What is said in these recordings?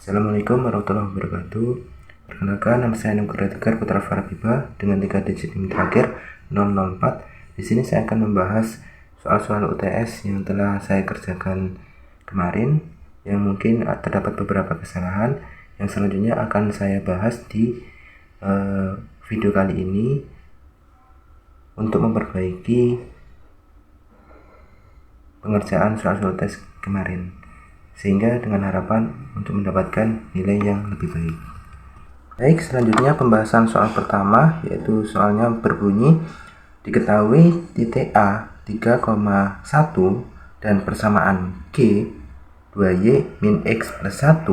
Assalamualaikum warahmatullahi wabarakatuh. Perkenalkan, nama saya Nugraha Tegar Putra Farabiba dengan 3 digit NIM terakhir 004. Di sini saya akan membahas soal-soal UTS yang telah saya kerjakan kemarin, yang mungkin terdapat beberapa kesalahan yang selanjutnya akan saya bahas di video kali ini untuk memperbaiki pengerjaan soal-soal UTS kemarin, sehingga dengan harapan untuk mendapatkan nilai yang lebih baik. Baik, selanjutnya pembahasan soal pertama, yaitu soalnya berbunyi diketahui titik A 3,1 dan persamaan G 2Y min X plus 1.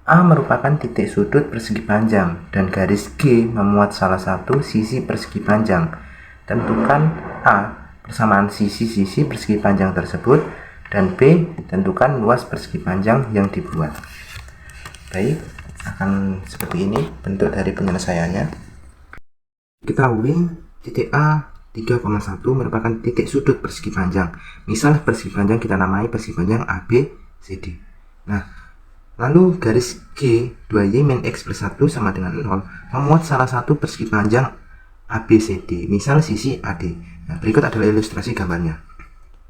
A merupakan titik sudut persegi panjang dan garis G memuat salah satu sisi persegi panjang. Tentukan A persamaan sisi-sisi persegi panjang tersebut, dan B tentukan luas persegi panjang yang dibuat. Baik, akan seperti ini bentuk dari penyelesaiannya. Diketahui titik A 3,1 merupakan titik sudut persegi panjang. Misal persegi panjang kita namai persegi panjang ABCD. Nah, lalu garis G 2Y min X plus 1 sama dengan 0 memuat salah satu persegi panjang ABCD, misal sisi AD. Nah, berikut adalah ilustrasi gambarnya.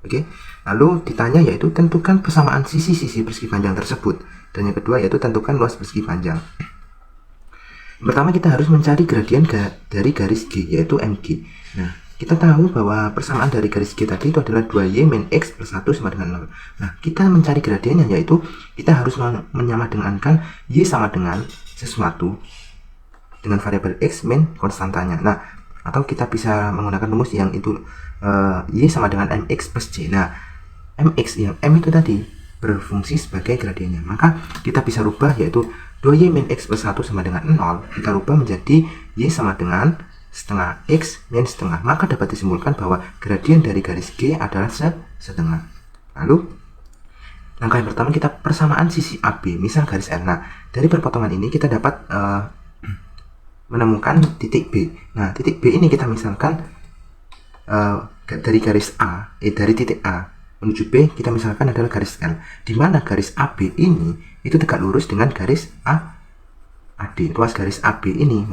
Oke, lalu ditanya yaitu tentukan persamaan sisi-sisi persegi panjang tersebut, dan yang kedua yaitu tentukan luas persegi panjang. Pertama kita harus mencari gradien dari garis G, yaitu MG. Nah, kita tahu bahwa persamaan dari garis G tadi itu adalah 2Y min X plus 1 sama dengan 0. Nah, kita mencari gradiennya yaitu kita harus menyamadengankan Y sama dengan sesuatu dengan variabel X min konstantanya. Nah, atau kita bisa menggunakan rumus yang itu Y sama dengan MX plus J. Nah, MX yang M itu tadi berfungsi sebagai gradiennya, maka kita bisa rubah yaitu 2Y min X plus 1 sama dengan 0, kita rubah menjadi Y sama dengan setengah X min setengah, maka dapat disimpulkan bahwa gradien dari garis G adalah setengah. Lalu langkah yang pertama kita persamaan sisi AB, misal garis L. Nah, dari perpotongan ini kita dapat menemukan titik B. Nah, titik B ini kita misalkan dari garis A, dari titik A menuju B kita misalkan adalah garis L, di mana garis AB ini itu tegak lurus dengan garis AD. Ruas garis AB ini,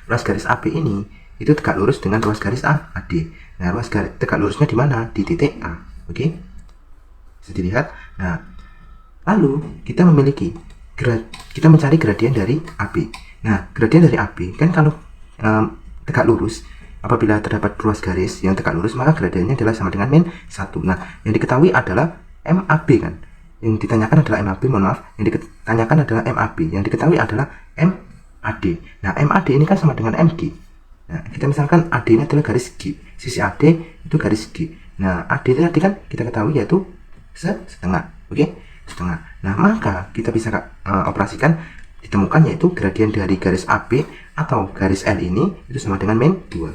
ruas garis AB ini itu tegak lurus dengan ruas garis AD. Nah, ruas tegak lurusnya di mana? Di titik A. Oke, bisa dilihat. Nah, lalu kita mencari gradien dari AB. Nah, gradien dari AB kan kalau tegak lurus, apabila terdapat ruas garis yang tegak lurus, maka gradiennya adalah sama dengan min 1. Nah, yang diketahui adalah MAB kan. Yang ditanyakan adalah MAB, yang ditanyakan adalah MAB. Yang diketahui adalah MAD. Nah, MAD ini kan sama dengan MG. Nah, kita misalkan AD ini adalah garis G. Sisi AD itu garis G. Nah, AD itu tadi kan kita ketahui yaitu setengah. Oke, setengah. Nah, maka kita bisa operasikan, ditemukan yaitu gradien dari garis AB atau garis L ini itu sama dengan min 2.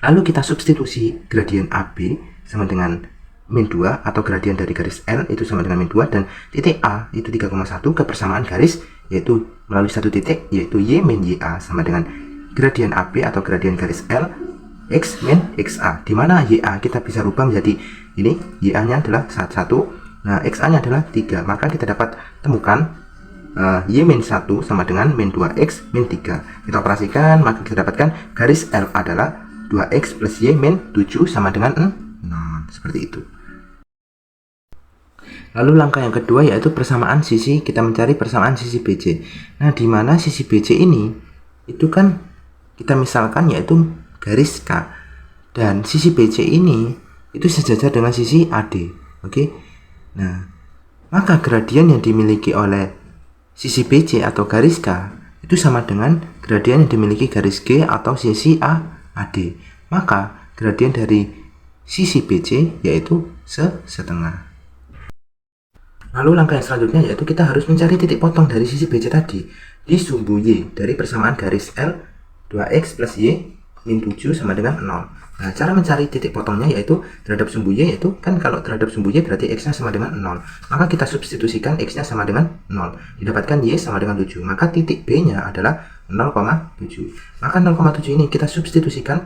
Lalu kita substitusi gradien AB sama dengan min 2 atau gradien dari garis L itu sama dengan min 2, dan titik A itu 3,1 ke persamaan garis yaitu melalui satu titik yaitu Y min YA sama dengan gradien AB atau gradien garis L X min XA, di mana YA kita bisa rubah menjadi ini, YA nya adalah 1, nah XA nya adalah 3, maka kita dapat temukan Y min 1 sama dengan min 2X min 3. Kita operasikan, maka kita dapatkan garis L adalah 2X plus Y min 7 sama dengan 0. Seperti itu. Lalu langkah yang kedua yaitu persamaan sisi, kita mencari persamaan sisi BC. Nah, di mana sisi BC ini itu kan kita misalkan yaitu garis K, dan sisi BC ini itu sejajar dengan sisi AD. Oke. Nah, maka gradien yang dimiliki oleh sisi BC atau garis K itu sama dengan gradien yang dimiliki garis G atau sisi AD. Maka gradien dari sisi BC yaitu setengah. Lalu langkah yang selanjutnya yaitu kita harus mencari titik potong dari sisi BC tadi di sumbu Y dari persamaan garis L 2X plus Y min 7 sama dengan 0. Nah, cara mencari titik potongnya yaitu terhadap sumbu Y, yaitu kan kalau terhadap sumbu Y berarti X nya sama dengan 0, maka kita substitusikan X nya sama dengan 0, didapatkan Y sama dengan 7, maka titik B nya adalah 0,7. Maka 0,7 ini kita substitusikan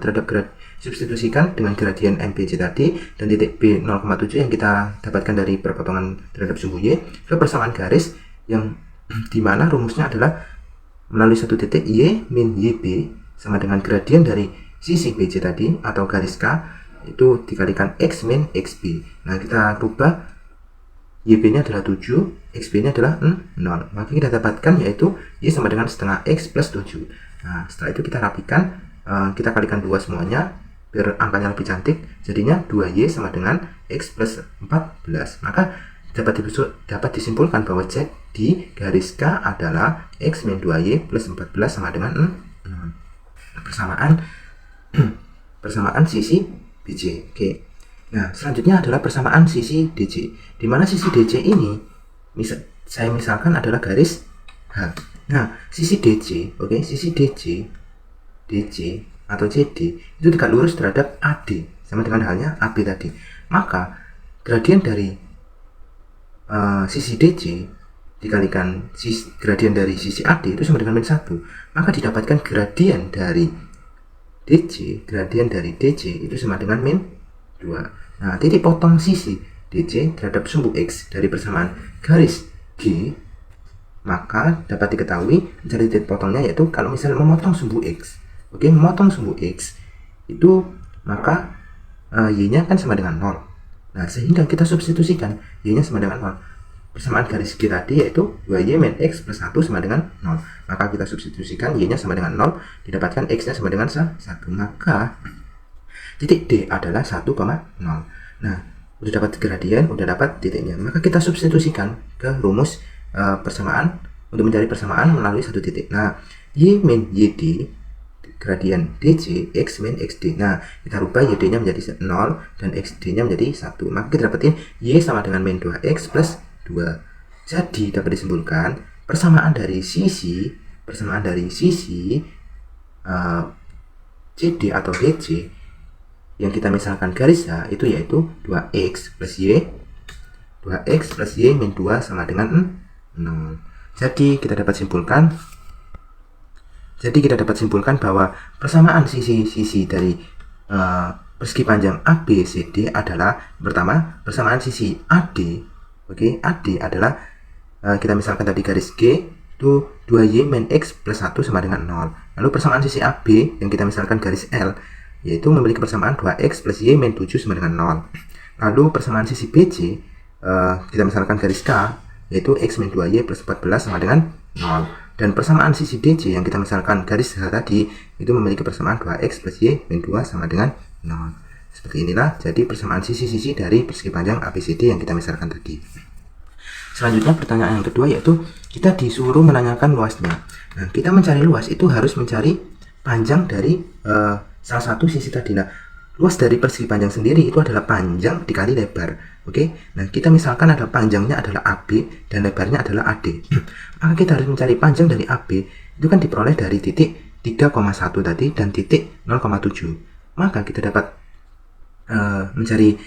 dengan gradien MBC tadi, dan titik B 0,7 yang kita dapatkan dari perpotongan terhadap sumbu Y ke persamaan garis yang dimana rumusnya adalah melalui satu titik Y min YB sama dengan gradien dari sisi BC tadi atau garis K itu dikalikan X min XB. Nah, kita rubah YB nya adalah 7, XB nya adalah 0. Maka kita dapatkan yaitu Y sama dengan setengah X plus 7. Nah, setelah itu kita rapikan, kita kalikan 2 semuanya biar angkanya lebih cantik, jadinya 2Y sama dengan X plus 14. Maka dapat disimpulkan bahwa Z di garis K adalah X min 2Y plus 14 sama dengan 0. Persamaan sisi BC. Oke. Nah, selanjutnya adalah persamaan sisi DC. Di mana sisi DC ini saya misalkan adalah garis H. Nah, sisi DC, oke, sisi DC atau CD itu tegak lurus terhadap AD sama dengan halnya AB tadi. Maka gradien dari sisi DC dikalikan gradien dari sisi AD itu sama dengan min 1. Maka didapatkan gradien dari DC itu sama dengan min 2. Nah, titik potong sisi DC terhadap sumbu X dari persamaan garis G, maka dapat diketahui mencari titik potongnya yaitu kalau misalnya memotong sumbu X. Oke, memotong sumbu X itu maka Y-nya kan sama dengan 0. Nah, sehingga kita substitusikan Y-nya sama dengan 0. Persamaan garis G tadi yaitu 2Y min X plus 1 sama dengan 0. Maka kita substitusikan Y-nya sama dengan 0, didapatkan X-nya sama dengan 1. Maka titik D adalah 1,0. Nah, udah dapat gradien, udah dapat titiknya. Maka kita substitusikan ke rumus persamaan untuk mencari persamaan melalui satu titik. Nah, Y min YD gradien DC X min XD. Nah, kita rubah YD-nya menjadi 0 dan XD-nya menjadi 1. Maka kita dapetin Y sama dengan min 2X plus 2. Jadi dapat disimpulkan persamaan dari sisi CD atau DC yang kita misalkan garis H itu yaitu 2x plus y min 2 sama dengan 0. Jadi kita dapat simpulkan bahwa persamaan sisi dari persegi panjang ABCD adalah pertama persamaan sisi AD. Oke, AD adalah kita misalkan tadi garis G itu 2y min x plus 1 sama dengan 0. Lalu persamaan sisi AB yang kita misalkan garis L yaitu memiliki persamaan 2x plus y min 7 sama dengan 0. Lalu persamaan sisi BC kita misalkan garis K yaitu x min 2y plus 14 sama dengan 0. Dan persamaan sisi DC yang kita misalkan garis H tadi itu memiliki persamaan 2x plus y min 2 sama dengan 0. Seperti inilah jadi persamaan sisi-sisi dari persegi panjang ABCD yang kita misalkan tadi. Selanjutnya pertanyaan yang kedua yaitu kita disuruh menanyakan luasnya. Nah, kita mencari luas itu harus mencari panjang dari salah satu sisi tadi. Nah, luas dari persegi panjang sendiri itu adalah panjang dikali lebar. Oke. Nah, kita misalkan ada panjangnya adalah AB dan lebarnya adalah AD. Maka kita harus mencari panjang dari AB itu kan diperoleh dari titik 3,1 tadi dan titik 0,7. Maka kita dapat mencari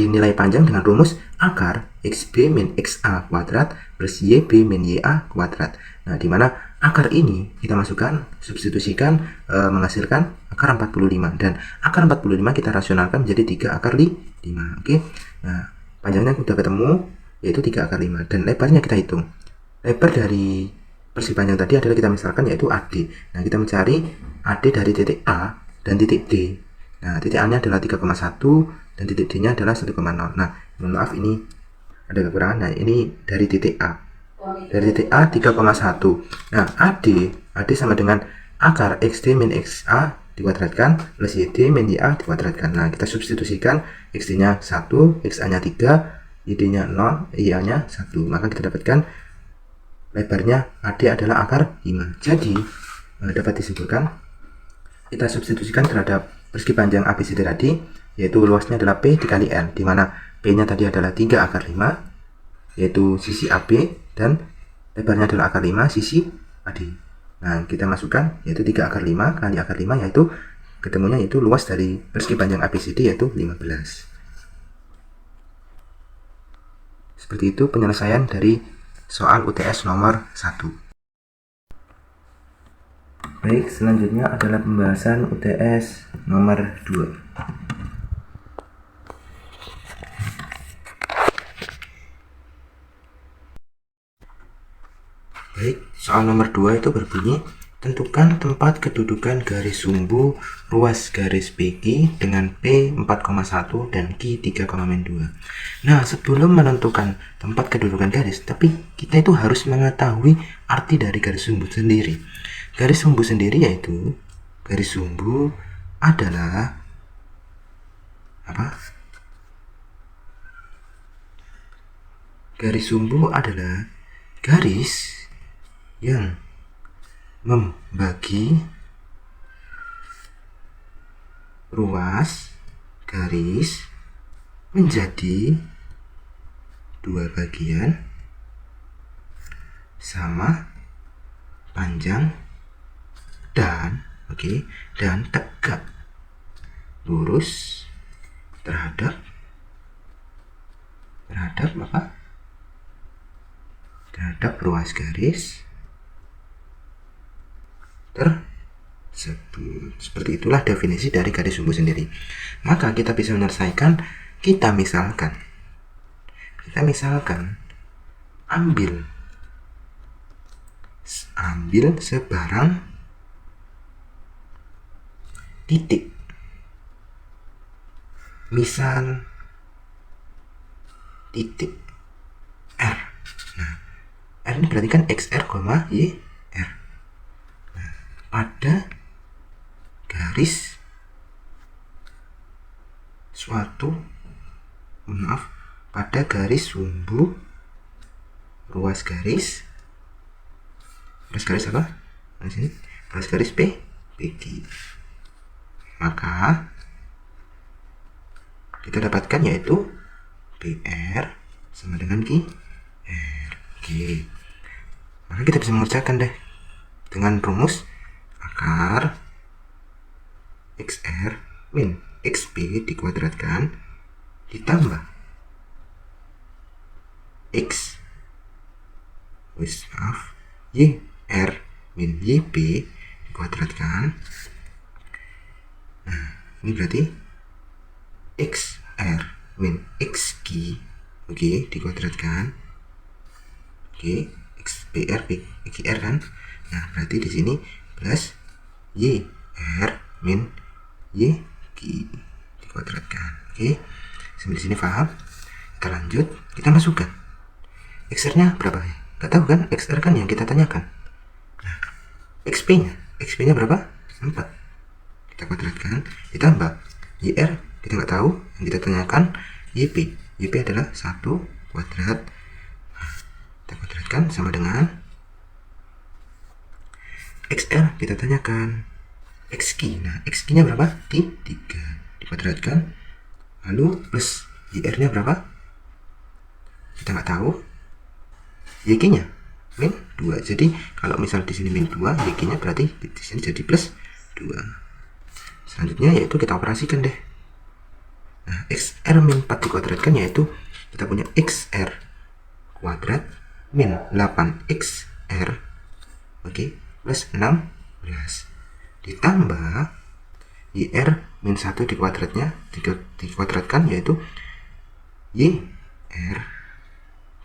nilai panjang dengan rumus akar XB min XA kuadrat plus YB min YA kuadrat. Nah, di mana akar ini kita masukkan, substitusikan, menghasilkan akar 45. Dan akar 45 kita rasionalkan menjadi 3 akar 5. Oke. Nah, panjangnya sudah ketemu, yaitu 3 akar 5. Dan lebarnya kita hitung. Lebar dari persegi panjang tadi adalah kita misalkan yaitu AD. Nah, kita mencari AD dari titik A dan titik D. Nah, titik A-nya adalah 3,1 dan titik D-nya adalah 1,0. Nah, mohon maaf ini ada kekurangan. Nah, ini dari titik A. Dari titik A 3,1. Nah, AD sama dengan akar XD min XA dikuadratkan plus YD min YA dikuadratkan. Nah, kita substitusikan XD-nya 1, XA-nya 3, YD-nya 0, YA-nya 1. Maka kita dapatkan lebarnya AD adalah akar 5. Jadi, dapat disimpulkan kita substitusikan terhadap persegi panjang ABCD tadi, yaitu luasnya adalah P dikali L, di mana P-nya tadi adalah 3 akar 5, yaitu sisi AB, dan lebarnya adalah akar 5 sisi AD. Nah, kita masukkan yaitu 3 akar 5 kali akar 5 yaitu ketemunya yaitu luas dari persegi panjang ABCD yaitu 15. Seperti itu penyelesaian dari soal UTS nomor 1. Baik, selanjutnya adalah pembahasan UTS nomor 2. soal nomor 2 itu berbunyi, tentukan tempat kedudukan garis sumbu ruas garis PQ dengan P 4,1 dan Q 3,2. Nah, sebelum menentukan tempat kedudukan garis, tapi kita itu harus mengetahui arti dari garis sumbu sendiri. Garis sumbu sendiri yaitu, garis sumbu adalah apa? Garis sumbu adalah garis yang membagi ruas garis menjadi dua bagian sama panjang dan dan tegak lurus terhadap ruas garis tersebut. Seperti itulah definisi dari garis sumbu sendiri. Maka kita bisa menyelesaikan, kita misalkan ambil sebarang titik, misal titik R. Nah, R ini berarti kan XR, YR. Nah, pada garis pada garis sumbu ruas garis apa? Di sini ruas garis PQ. Maka kita dapatkan yaitu PR sama dengan QR. Oke. Maka kita bisa mengerjakan deh dengan rumus akar XR min XP dikuadratkan ditambah YR min YP dikuadratkan. Nah, ini berarti XR min XQ dikuadratkan. XPR XR kan. Nah, berarti di sini plus YR min YQ dikuadratkan. Sampai di sini paham? Kita lanjut, kita masukkan XR-nya berapa ya? Gak tahu kan, XR kan yang kita tanyakan. Nah, XP-nya berapa? 4. Kita kuadratkan, ditambah YR, kita nggak tahu, yang kita tanyakan YP adalah 1 kuadrat. Nah, kita kuadratkan sama dengan XR, kita tanyakan XQ. Nah, XQ-nya berapa? 3 dikuadratkan, lalu plus YR-nya berapa? Kita nggak tahu. YQ-nya min 2. Jadi kalau misal di sini min 2, YQ-nya berarti di sini jadi plus 2. Selanjutnya yaitu kita operasikan deh. Nah, XR min 4 dikuadratkan yaitu kita punya XR kuadrat min 8XR plus 16 ditambah YR min 1 dikuadratkan yaitu YR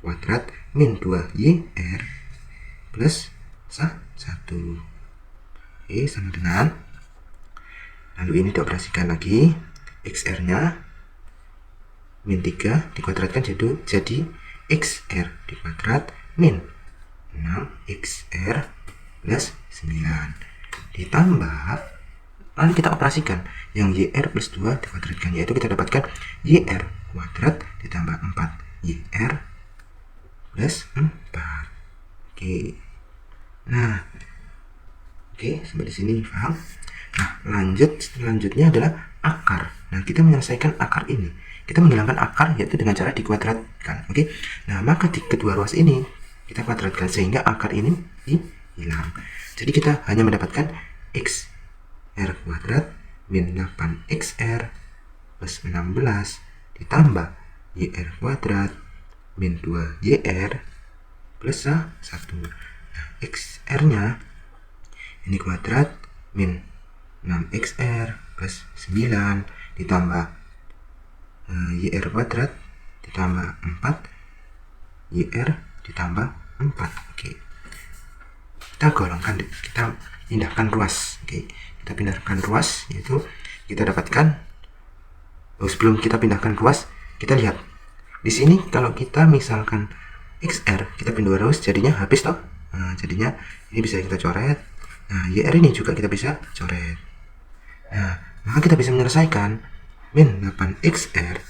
kuadrat min 2YR plus 1. Sama dengan, lalu ini dioperasikan lagi, XR nya min 3 dikuadratkan jadi XR dikuadrat min 6XR plus 9 ditambah, lalu kita operasikan yang YR plus 2 dikuadratkan, yaitu kita dapatkan YR kuadrat ditambah 4YR plus 4. Nah, sampai di sini paham? Nah, selanjutnya adalah akar. Nah, kita menyelesaikan akar ini. Kita menghilangkan akar yaitu dengan cara dikuadratkan. Nah, maka di kedua ruas ini kita kuadratkan sehingga akar ini hilang. Jadi kita hanya mendapatkan XR kuadrat min 8XR plus 16 ditambah YR kuadrat min 2YR plus 1. Nah, XR-nya ini kuadrat min 6XR plus 9 ditambah YR kuadrat ditambah 4 YR ditambah 4. kita golongkan, kita pindahkan ruas. Oke, kita pindahkan ruas, yaitu kita dapatkan, sebelum kita pindahkan ruas, kita lihat di sini kalau kita misalkan XR kita pindah ruas jadinya habis toh. Nah, jadinya ini bisa kita coret. Nah, YR ini juga kita bisa coret. Nah, maka kita bisa menyelesaikan min 8 XR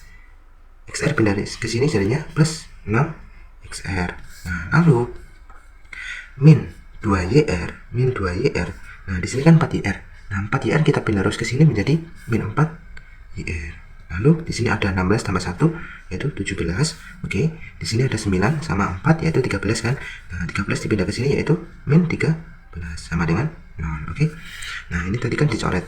pindah ke sini jadinya plus 6 XR. Nah, lalu min 2YR. Nah, di sini kan 4YR. Nah, 4YR kita pindah terus ke sini menjadi min 4YR. Lalu di sini ada 16 tambah 1 yaitu 17. Oke, di sini ada 9 sama 4 yaitu 13 kan. Nah, 13 dipindah ke sini yaitu min 13 sama dengan 0. Oke. Nah, ini tadi kan dicoret.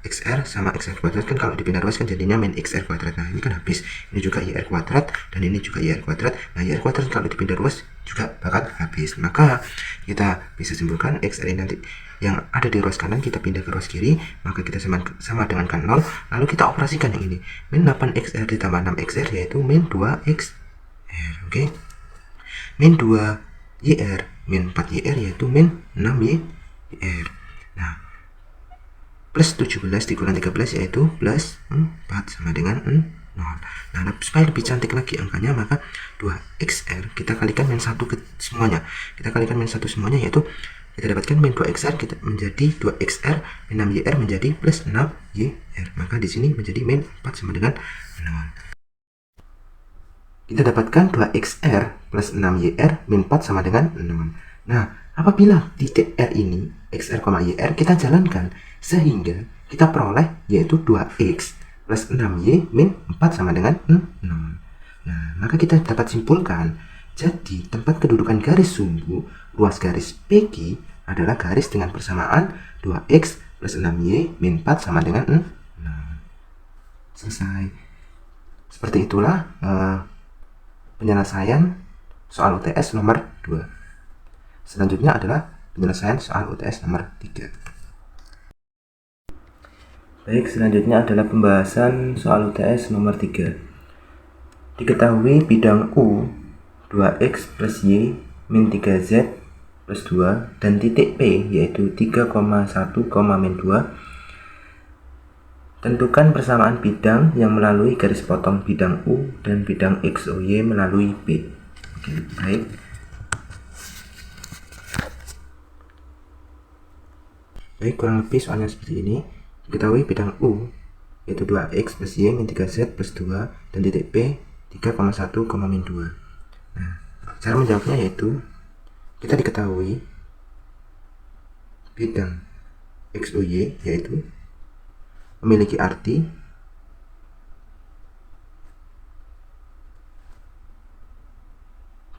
XR sama XR kuadrat kan kalau dipindah ruas kan jadinya min XR kuadrat. Nah, ini kan habis. Ini juga YR kuadrat dan ini juga YR kuadrat. Nah, YR kuadrat kalau dipindah ruas juga bakal habis. Maka kita bisa simpulkan XR ini nanti yang ada di ruas kanan kita pindah ke ruas kiri, maka kita sama dengan kan 0. Lalu kita operasikan yang ini. Min 8XR ditambah 6XR yaitu min 2XR. Oke. Min 2YR min 4YR yaitu min 6YR. Nah, plus 17 dikurangi 13 yaitu plus 4 sama dengan 0. Nah, supaya lebih cantik lagi angkanya, maka 2XR kita kalikan min 1 ke semuanya. Kita kalikan min 1 semuanya yaitu kita dapatkan min 2XR kita menjadi 2XR min 6YR menjadi plus 6YR. Maka di sini menjadi min 4 sama dengan 0. Kita dapatkan 2XR plus 6YR min 4 sama dengan 0. Nah, apabila titik R ini XR, YR kita jalankan sehingga kita peroleh yaitu 2X plus 6Y min 4 sama dengan 0. Nah, maka kita dapat simpulkan, jadi tempat kedudukan garis sumbu ruas garis PQ adalah garis dengan persamaan 2X plus 6Y min 4 sama dengan 0. Selesai. Seperti itulah penyelesaian soal UTS nomor 2. Selanjutnya adalah penyelesaian soal UTS nomor 3. Baik, selanjutnya adalah pembahasan soal UTS nomor 3. Diketahui bidang U 2X plus Y min 3Z plus 2 dan titik P yaitu 3,1, min 2. Tentukan persamaan bidang yang melalui garis potong bidang U dan bidang XOY melalui P. Oke, baik. Baik, kurang lebih soalnya seperti ini. Diketahui bidang U yaitu 2X plus Y min 3Z plus 2 dan titik P 3,1, min 2. Nah, cara menjawabnya yaitu kita diketahui bidang XOY yaitu memiliki arti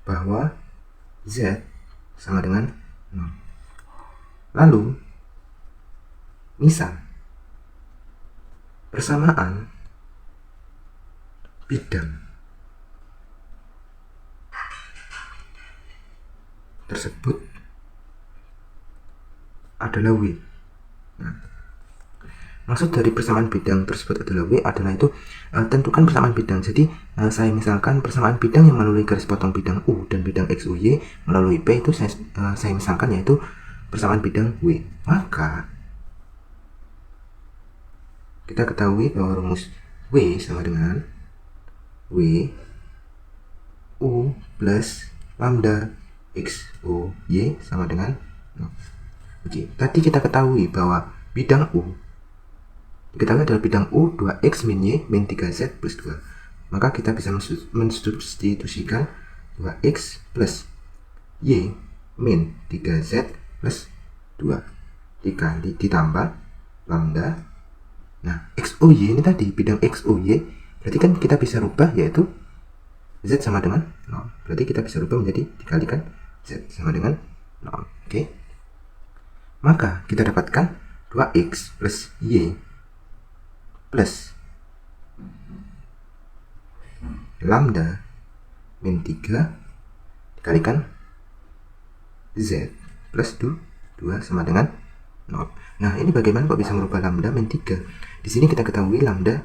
bahwa Z sama dengan 0. Lalu misal persamaan bidang tersebut adalah W. Nah, maksud dari persamaan bidang tersebut adalah W adalah itu tentukan persamaan bidang. Jadi saya misalkan persamaan bidang yang melalui garis potong bidang U dan bidang XUY melalui P itu saya misalkan yaitu persamaan bidang W. Maka kita ketahui bahwa rumus W sama dengan W U plus lambda X O Y sama dengan 0. Oke, tadi kita ketahui bahwa bidang U diketahui adalah bidang U 2X min Y min 3Z plus 2. Maka kita bisa mensubstitusikan 2X plus Y min 3Z plus 2 dikali ditambah lambda. Nah, XOY ini tadi bidang XOY berarti kan kita bisa rubah yaitu Z sama dengan 0. Berarti kita bisa rubah menjadi dikalikan Z sama dengan 0. Oke. Maka kita dapatkan 2X plus Y plus lambda min 3 dikalikan Z plus 2 sama dengan 0. Nah, ini bagaimana kok bisa merubah lambda min 3? Di sini kita ketahui lambda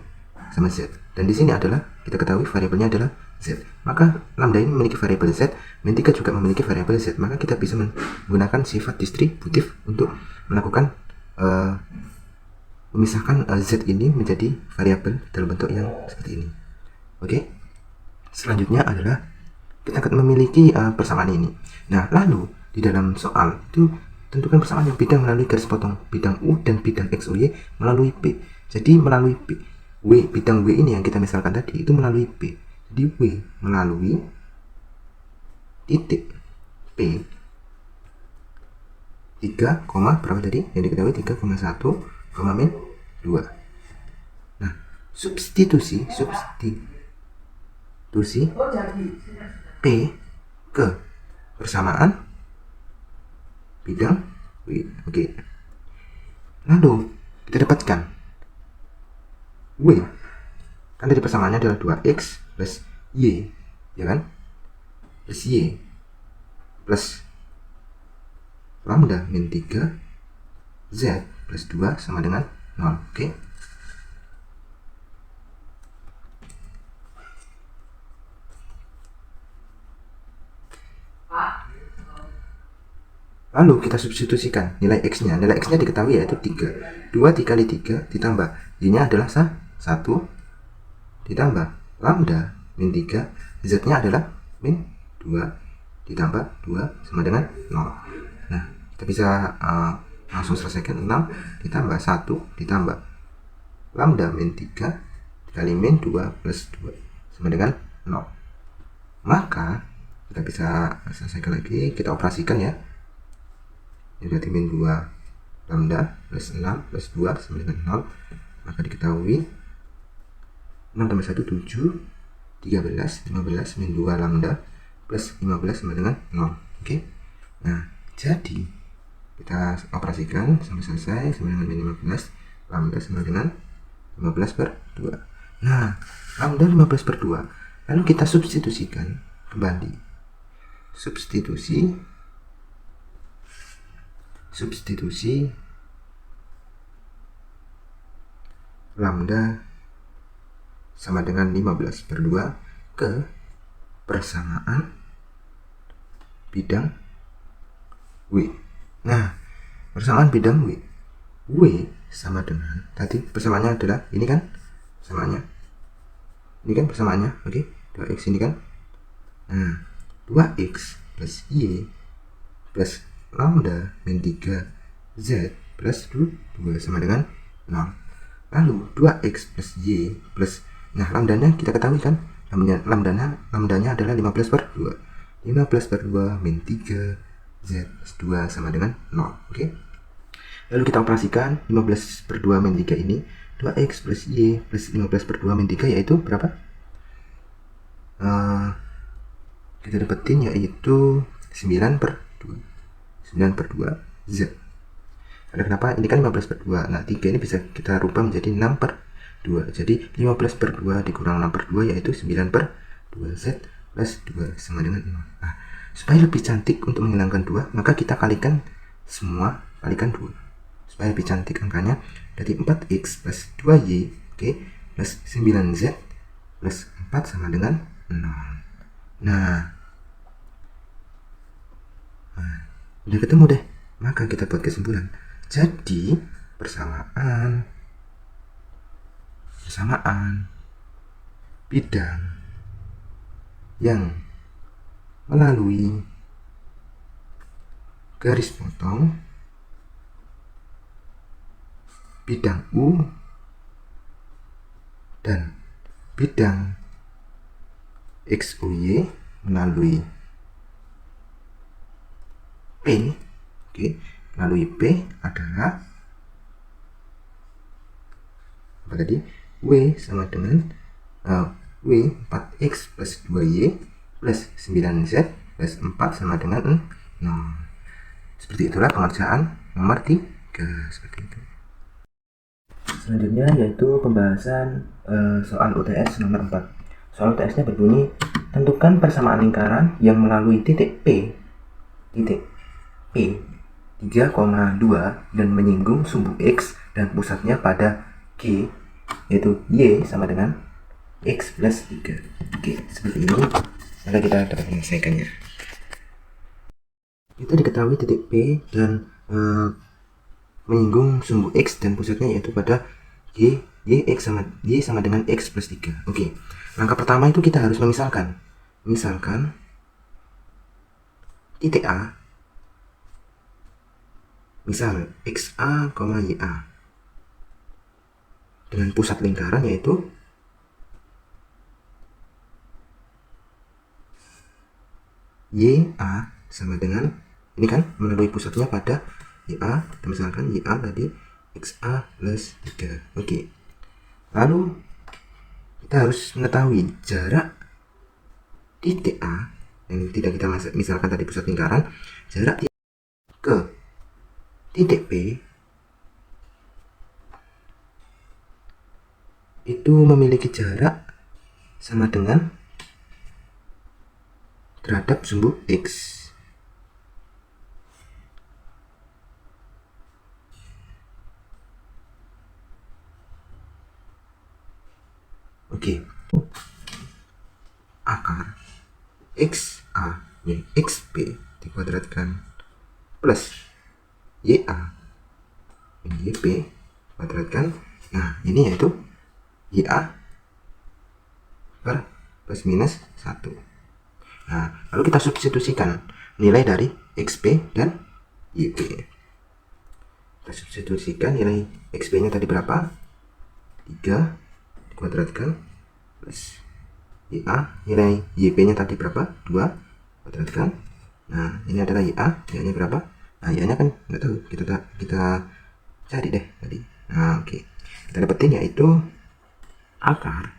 sama Z. Dan di sini adalah kita ketahui variabelnya adalah Z. Maka lambda ini memiliki variabel Z, min 3 juga memiliki variabel Z. Maka kita bisa menggunakan sifat distributif untuk melakukan memisahkan Z ini menjadi variabel dalam bentuk yang seperti ini. Oke. Selanjutnya adalah kita akan memiliki persamaan ini. Nah, lalu di dalam soal itu tentukan persamaan yang bidang melalui garis potong bidang U dan bidang XUY melalui P. Jadi melalui P, bidang W ini yang kita misalkan tadi itu melalui P. Jadi W melalui titik P 3, berapa tadi? Yang diketahui 3,1, min 2. Nah, substitusi P ke persamaan bidang W. Oke. Lalu kita dapatkan W. Kan dari persamaannya adalah 2x plus y, ya kan? Plus y plus lambda min 3 z plus 2 sama dengan 0. Oke. Lalu kita substitusikan nilai x-nya. Nilai x-nya diketahui yaitu 3. 2 dikali 3 ditambah y-nya adalah 1 ditambah lambda min 3, z-nya adalah min 2 ditambah 2 sama dengan 0. Nah, kita bisa langsung selesaikan. 6 ditambah 1 ditambah lambda min 3 dikali min 2 plus 2 sama dengan 0. Maka kita bisa selesaikan lagi, kita operasikan ya. Ini berarti min 2 lambda plus 6 plus 2 sama dengan 0. Maka diketahui 6 tambah 1 7, 13, 15 min 2 lambda plus 15 sama dengan 0. Oke. Nah, jadi kita operasikan sampai selesai sama dengan min 15, lambda sama dengan 15 per 2. Nah, lambda 15 per 2. Lalu kita substitusikan kembali. Substitusi lambda sama dengan 15 per 2 ke persamaan bidang W. Nah, persamaan bidang W sama dengan tadi persamaannya adalah ini kan persamaannya. Ini kan persamaannya, oke? 2x ini kan. Nah, 2x plus y plus lambda min 3 z plus 2 sama dengan 0. Lalu 2x plus y plus, nah lambdanya kita ketahui kan, lambdanya adalah 15 per 2. 15 per 2 min 3 z plus 2 sama dengan 0. Oke. Lalu kita operasikan 15 per 2 min 3 ini, 2x plus y plus 15 per 2 min 3 yaitu berapa? Kita dapetin yaitu 9 per 2. 9 per 2 Z. Karena kenapa? Ini kan 15 per 2. Nah, 3 ini bisa kita rubah menjadi 6 per 2. Jadi 15 per 2 dikurang 6 per 2 yaitu 9 per 2 Z plus 2 sama dengan 0. Nah, supaya lebih cantik untuk menghilangkan 2, maka kita kalikan semua, kalikan 2. Supaya lebih cantik angkanya, dari 4x plus 2y, oke, plus 9z plus 4 sama dengan 0. Nah, udah ketemu deh. Maka kita buat kesimpulan. Jadi persamaan bidang yang melalui garis potong bidang U dan bidang XUY melalui P, oke, melalui P adalah apa tadi? W sama dengan W 4x plus 2y plus 9z plus 4 sama dengan 0. Seperti itulah pengerjaan nomor 3. Seperti itu. Selanjutnya yaitu pembahasan soal UTS nomor 4. Soal UTS-nya berbunyi, tentukan persamaan lingkaran yang melalui titik P 3,2 dan menyinggung sumbu X dan pusatnya pada G yaitu Y sama dengan X plus 3. Oke, seperti ini. Maka kita dapat menyelesaikannya. Kita diketahui titik P dan menyinggung sumbu X dan pusatnya yaitu pada Y sama dengan X plus 3. Oke, langkah pertama itu kita harus memisalkan. Misalkan titik A, misal XA, YA, dengan pusat lingkaran yaitu YA sama dengan, ini kan melalui pusatnya pada YA, kita misalkan YA tadi XA plus 3. Oke, lalu kita harus mengetahui jarak titik A yang tidak kita misalkan tadi pusat lingkaran, jarak ke titik P itu memiliki jarak sama dengan terhadap sumbu X. Oke, akar XA ya XP dikuadratkan plus YA YP kuadratkan. Nah, ini yaitu YA per plus minus 1. Nah, lalu kita substitusikan nilai dari XP dan YP. Kita substitusikan nilai XP nya tadi berapa? 3 dikuadratkan plus YA, nilai YP nya tadi berapa? 2 kuadratkan. Nah, ini adalah YA, YA nya berapa? Nah, YA nya kan nggak tahu, kita cari deh tadi. Nah, oke, kita dapetin yaitu akar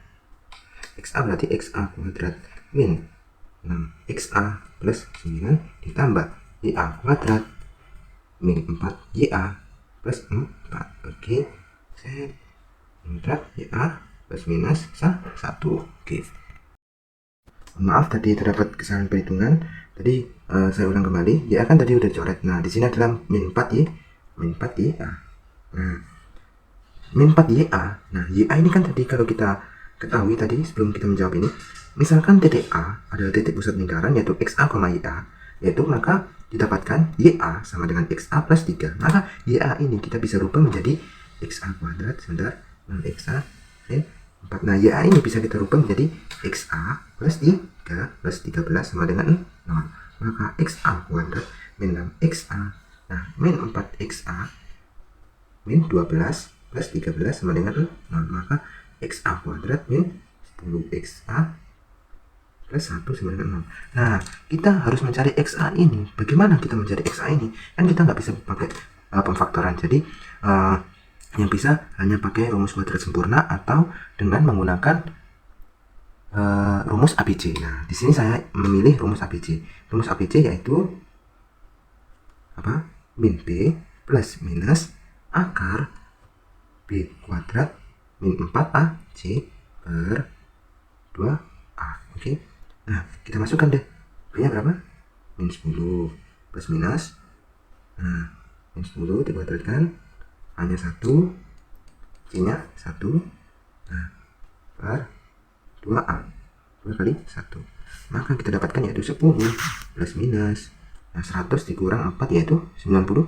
XA berarti XA kuadrat min 6XA plus 9 ditambah YA kuadrat min 4YA plus 4. Oke, set kuadrat YA plus minus 1. Oke, maaf tadi terdapat kesalahan perhitungan. Tadi saya ulang kembali, YA kan tadi udah coret. Nah, di sini adalah min 4Y, min 4YA. Nah, min 4YA. Nah, YA ini kan tadi kalau kita ketahui tadi sebelum kita menjawab ini, misalkan titik A adalah titik pusat lingkaran yaitu XA, YA, yaitu maka didapatkan YA sama dengan XA plus 3. Maka YA ini kita bisa rubah menjadi XA kuadrat, sebentar, 6XA, 4. Nah, YA ini bisa kita rubah menjadi XA plus 3 plus 13 sama dengan 0. Maka XA kuadrat min 6XA, nah, min 4XA min 12 plus 13 sama dengan 0. Maka XA kuadrat min 10XA plus 1 sama dengan 0. Nah, kita harus mencari XA ini. Bagaimana kita mencari XA ini? Kan kita nggak bisa pakai pemfaktoran. Jadi, yang bisa hanya pakai rumus kuadrat sempurna atau dengan menggunakan rumus ABC. Nah, di sini saya memilih rumus ABC. Rumus ABC yaitu apa? Min B plus minus akar B kuadrat min 4AC per 2A. Oke. Nah, kita masukkan deh. B nya berapa? Min 10 plus minus. Nah, min 10 dikuadratkan hanya 1, C nya 1. Nah, per 2A, 2 kali 1. Maka kita dapatkan yaitu 10 plus minus. Nah, 100 dikurang 4 yaitu 96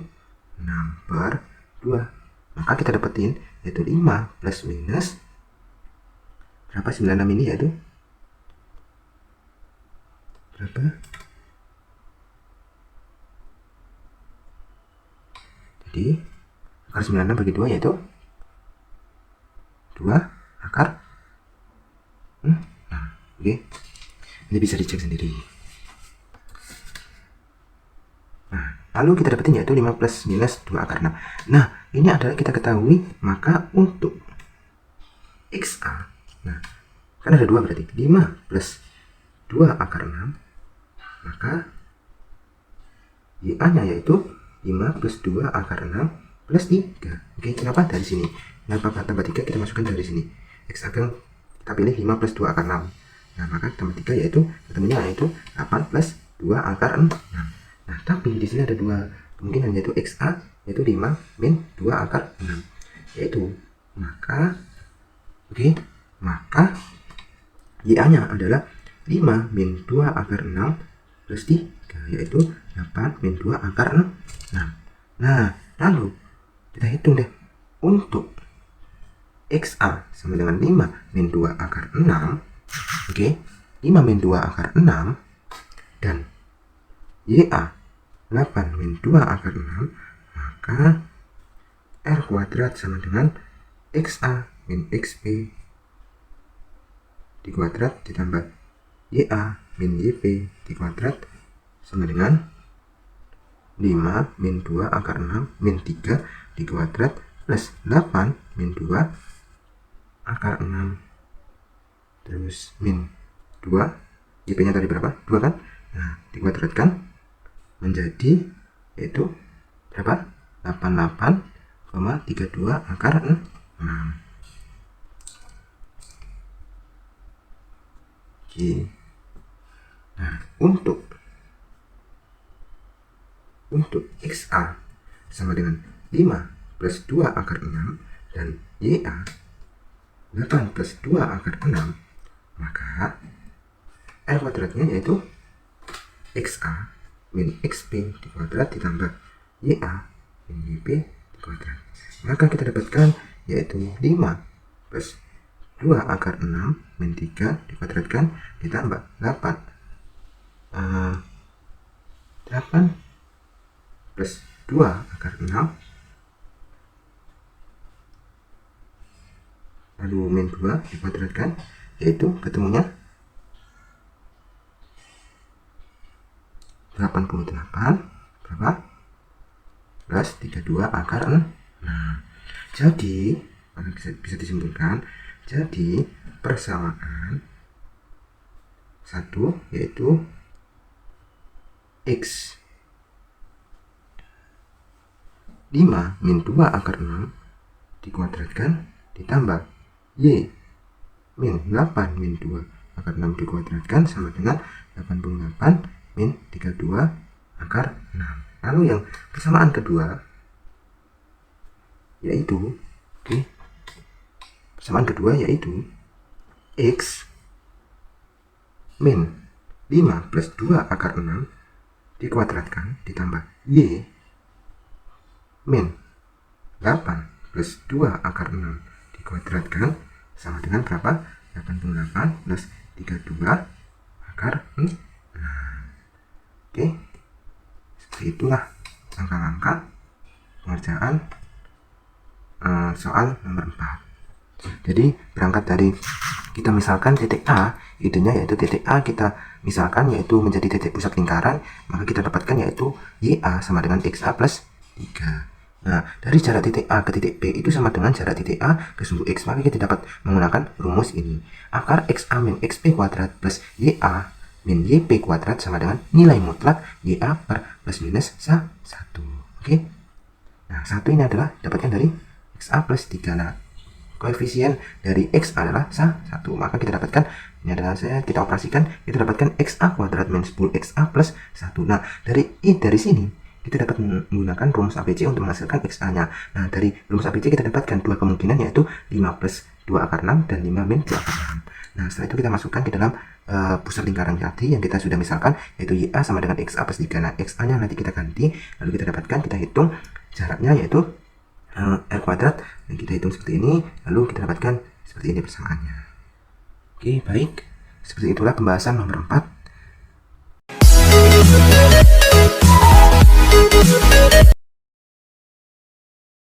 per 2. Maka kita dapetin yaitu 5 plus minus berapa? 96 ini yaitu berapa? Jadi akar 96 bagi 2 yaitu 2 akar. Nah, oke. Ini bisa dicek sendiri. Nah, lalu kita dapetin yaitu 5 plus minus 2 akar 6. Nah, ini adalah kita ketahui, maka untuk XA, nah, kan ada 2 berarti 5 plus 2 akar 6, maka YA nya yaitu 5 plus 2 akar 6 plus 3. Oke, kenapa dari sini? Kenapa tambah 3 kita masukkan dari sini? XA kan kita pilih 5 plus 2 akar 6. Nah, maka tambah 3 yaitu ketemunya yaitu 8 plus 2 akar 6. Nah, tapi di sini ada 2 kemungkinan yaitu XA yaitu 5 min 2 akar 6. Yaitu maka akar 6 plus 3, yaitu 8 min 2 akar 6. Nah, lalu kita hitung deh. Untuk XA sama dengan 5 min 2 akar 6. Oke, 5 min 2 akar 6 dan YA 8 min 2 akar 6, maka R kuadrat sama dengan XA min XB dikuadrat ditambah YA min YP dikuadrat sama dengan 5 min 2 akar 6 min 3 dikuadrat plus 8 min 2 akar 6 terus min 2, YP nya tadi berapa? 2 kan? Nah, dikuadratkan menjadi yaitu berapa? 88,32 akar 6. Oke. Nah, untuk XA sama dengan 5 plus 2 akar 6 dan YA 8 plus 2 akar 6, maka R kuadratnya yaitu XA min XP dikuadrat ditambah YA min YP dikuadrat. Maka kita dapatkan yaitu 5 plus 2 akar 6 min 3 dikuadratkan ditambah 8 plus 2 akar 6 lalu min 2 dikuadratkan, yaitu ketemunya 88 berapa? Plus 32 akar 6. Nah, jadi bisa disimpulkan, jadi persamaan 1 yaitu X 5 min 2 akar 6 dikuadratkan ditambah Y min 8 min 2 akar 6 dikuadratkan sama dengan 88 min 32 akar 6. Lalu yang persamaan kedua yaitu persamaan kedua yaitu X min 5 plus 2 akar 6 dikuadratkan ditambah Y min 8 plus 2 akar 6 dikuadratkan sama dengan berapa? 88 plus 32 akar 6. Oke, seperti itulah langkah-langkah pengerjaan soal nomor 4. Jadi berangkat dari kita misalkan titik A, idenya yaitu titik A kita misalkan yaitu menjadi titik pusat lingkaran, maka kita dapatkan yaitu YA sama dengan XA plus 3. Nah, dari jarak titik A ke titik B itu sama dengan jarak titik A ke sumbu X, maka kita dapat menggunakan rumus ini. Akar XA min XP kuadrat plus YA min YP kuadrat sama dengan nilai mutlak YA per plus minus 1. Oke. Nah, 1 ini adalah dapatkan dari XA plus 3. Nah, koefisien dari X adalah 1. Maka kita dapatkan, ini adalah kita operasikan, kita dapatkan XA kuadrat min 10 XA plus 1. Nah, dari sini kita dapat menggunakan rumus ABC untuk menghasilkan XA-nya. Nah, dari rumus ABC kita dapatkan dua kemungkinan yaitu 5 plus 2 akar 6 dan 5 min 2 akar 6. Nah, setelah itu kita masukkan ke dalam pusat lingkaran tadi yang kita sudah misalkan yaitu YA sama dengan XA plus 3. Nah, XA-nya nanti kita ganti, lalu kita dapatkan, kita hitung jaraknya yaitu R kuadrat, dan kita hitung seperti ini, lalu kita dapatkan seperti ini persamaannya. Oke, baik. Seperti itulah pembahasan nomor 4.